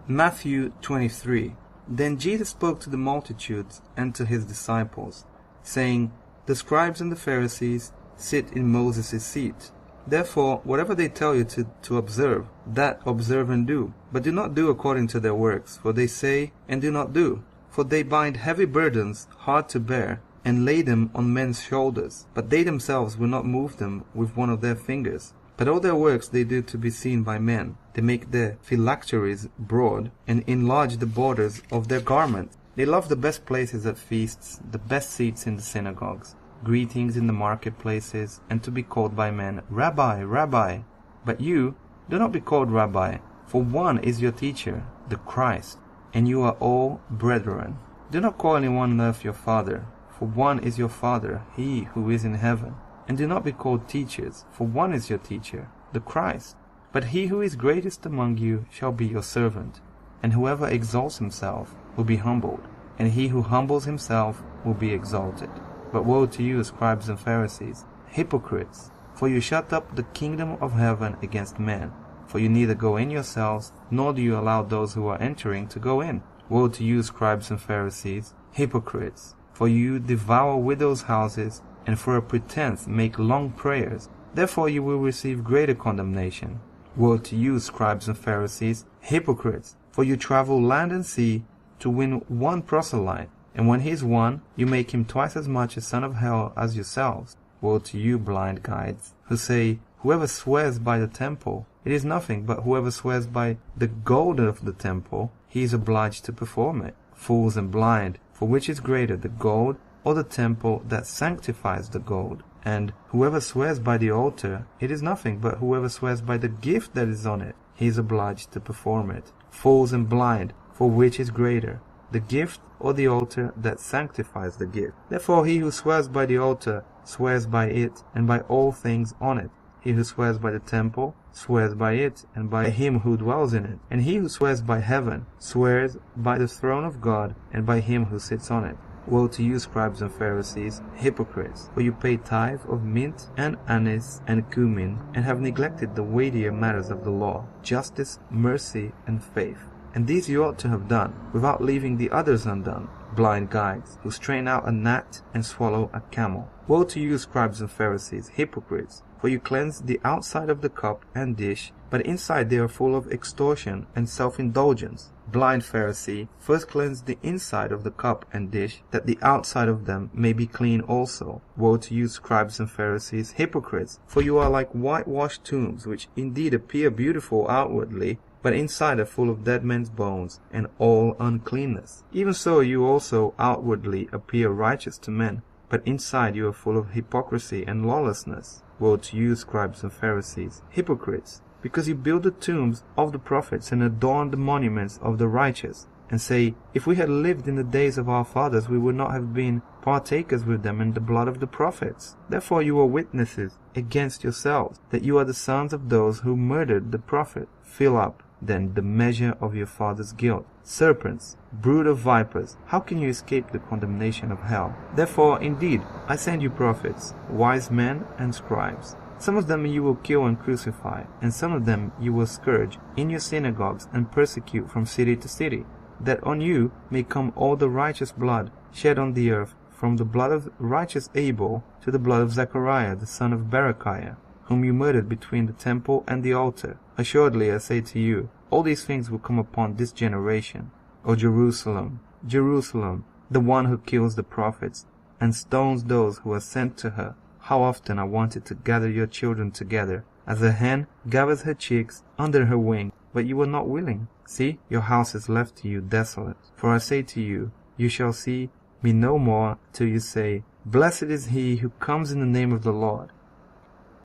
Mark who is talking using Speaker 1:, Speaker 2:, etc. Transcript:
Speaker 1: Matthew 23. Then Jesus spoke to the multitudes and to his disciples, saying, The scribes and the Pharisees sit in Moses' seat. Therefore, whatever they tell you to observe, that observe and do. But do not do according to their works, for they say and do not do. For they bind heavy burdens, hard to bear, and lay them on men's shoulders. But they themselves will not move them with one of their fingers. But all their works they do to be seen by men. They make their phylacteries broad, and enlarge the borders of their garments. They love the best places at feasts, the best seats in the synagogues, greetings in the marketplaces, and to be called by men, Rabbi, Rabbi. But you, do not be called Rabbi, for one is your teacher, the Christ, and you are all brethren. Do not call anyone on earth your father, for one is your Father, he who is in heaven. And do not be called teachers, for one is your teacher, the Christ. But he who is greatest among you shall be your servant. And whoever exalts himself will be humbled, and he who humbles himself will be exalted. But woe to you, scribes and Pharisees, hypocrites! For you shut up the kingdom of heaven against men. For you neither go in yourselves, nor do you allow those who are entering to go in. Woe to you, scribes and Pharisees, hypocrites! For you devour widows' houses, and for a pretense make long prayers. Therefore you will receive greater condemnation. Woe to you, scribes and Pharisees, hypocrites! For you travel land and sea to win one proselyte, and when he is won, you make him twice as much a son of hell as yourselves. Woe to you, blind guides, who say, Whoever swears by the temple, it is nothing, but whoever swears by the gold of the temple, he is obliged to perform it. Fools and blind, for which is greater, the gold or the temple that sanctifies the gold? And whoever swears by the altar, it is nothing, but whoever swears by the gift that is on it, he is obliged to perform it. Fools and blind, for which is greater, the gift or the altar that sanctifies the gift? Therefore he who swears by the altar swears by it and by all things on it. He who swears by the temple swears by it and by him who dwells in it. And he who swears by heaven swears by the throne of God and by him who sits on it. Woe to you, scribes and Pharisees, hypocrites! For you pay tithe of mint and anise and cumin, and have neglected the weightier matters of the law, justice, mercy, and faith. And these you ought to have done, without leaving the others undone. Blind guides, who strain out a gnat and swallow a camel. Woe to you, scribes and Pharisees, hypocrites! For you cleanse the outside of the cup and dish, but inside they are full of extortion and self-indulgence. Blind Pharisee, first cleanse the inside of the cup and dish, that the outside of them may be clean also. Woe to you, scribes and Pharisees, hypocrites! For you are like whitewashed tombs, which indeed appear beautiful outwardly, but inside are full of dead men's bones, and all uncleanness. Even so you also outwardly appear righteous to men, but inside you are full of hypocrisy and lawlessness. Woe to you, scribes and Pharisees, hypocrites! Because you build the tombs of the prophets and adorn the monuments of the righteous, and say, If we had lived in the days of our fathers, we would not have been partakers with them in the blood of the prophets. Therefore you are witnesses against yourselves, that you are the sons of those who murdered the prophet. Fill up, then, the measure of your father's guilt. Serpents, brood of vipers, how can you escape the condemnation of hell? Therefore, indeed, I send you prophets, wise men and scribes. Some of them you will kill and crucify, and some of them you will scourge in your synagogues and persecute from city to city, that on you may come all the righteous blood shed on the earth, from the blood of righteous Abel to the blood of Zechariah the son of Berechiah, whom you murdered between the temple and the altar. Assuredly I say to you, all these things will come upon this generation. O Jerusalem, Jerusalem, the one who kills the prophets, and stones those who are sent to her. How often I wanted to gather your children together, as a hen gathers her chicks under her wing, but you were not willing. See, your house is left to you desolate. For I say to you, you shall see me no more till you say, Blessed is he who comes in the name of the Lord.